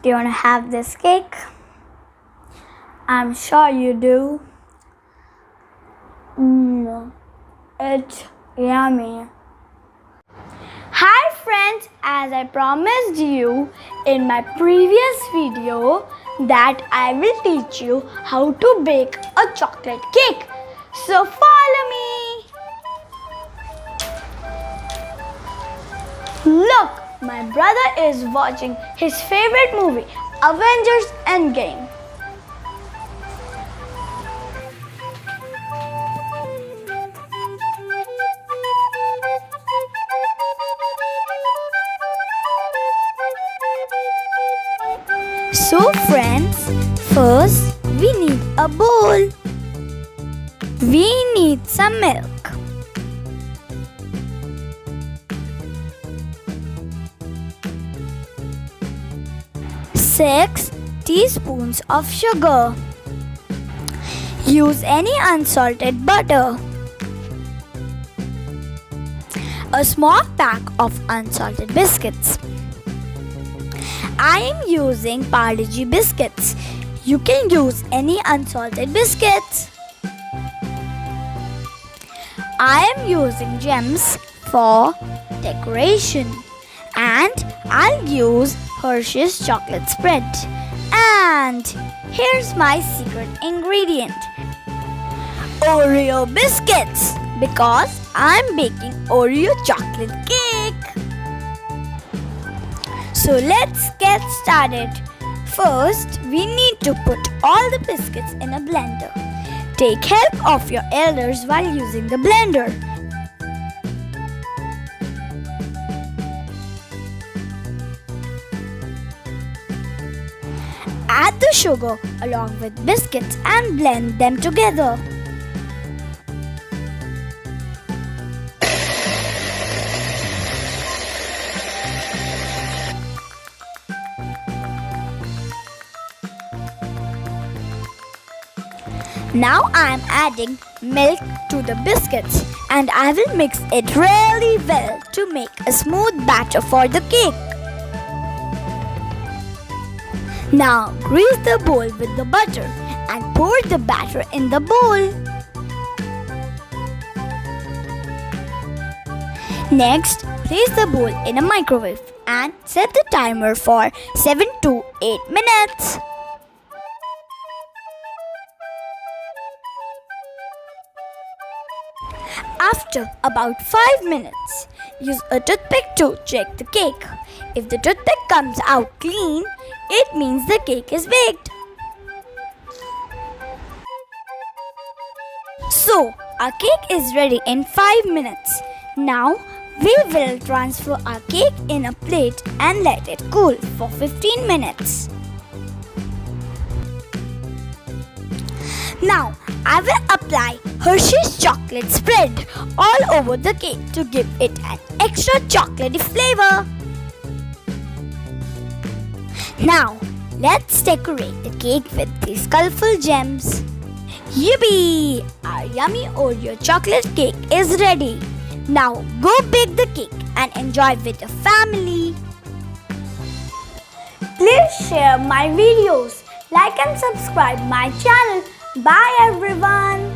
Do you want to have this cake? I'm sure you do. It's yummy. Hi friends, as I promised you in my previous video that I will teach you how to bake a chocolate cake. So follow me. Look, my brother is watching his favorite movie, Avengers Endgame. So friends, first we need a bowl. We need some milk. 6 teaspoons of sugar. Use any unsalted butter. A small pack of unsalted biscuits. I am using Parle-G biscuits. You can use any unsalted biscuits. I am using gems for decoration, and I'll use Hershey's chocolate spread. And here's my secret ingredient, Oreo biscuits, because I'm baking Oreo chocolate cake. So let's get started. First, we need to put all the biscuits in a blender. Take help of your elders while using the blender. Add the sugar along with biscuits and blend them together. Now I am adding milk to the biscuits, and I will mix it really well to make a smooth batter for the cake. Now grease the bowl with the butter and pour the batter in the bowl. Next, place the bowl in a microwave and set the timer for 7 to 8 minutes. After about 5 minutes, use a toothpick to check the cake. If the toothpick comes out clean, it means the cake is baked. So, our cake is ready in 5 minutes. Now, we will transfer our cake in a plate and let it cool for 15 minutes. Now, I will apply Hershey's chocolate spread all over the cake to give it an extra chocolatey flavor. Now, let's decorate the cake with these colorful gems. Yippee! Our yummy Oreo chocolate cake is ready. Now, go bake the cake and enjoy with your family. Please share my videos, like and subscribe my channel. Bye everyone.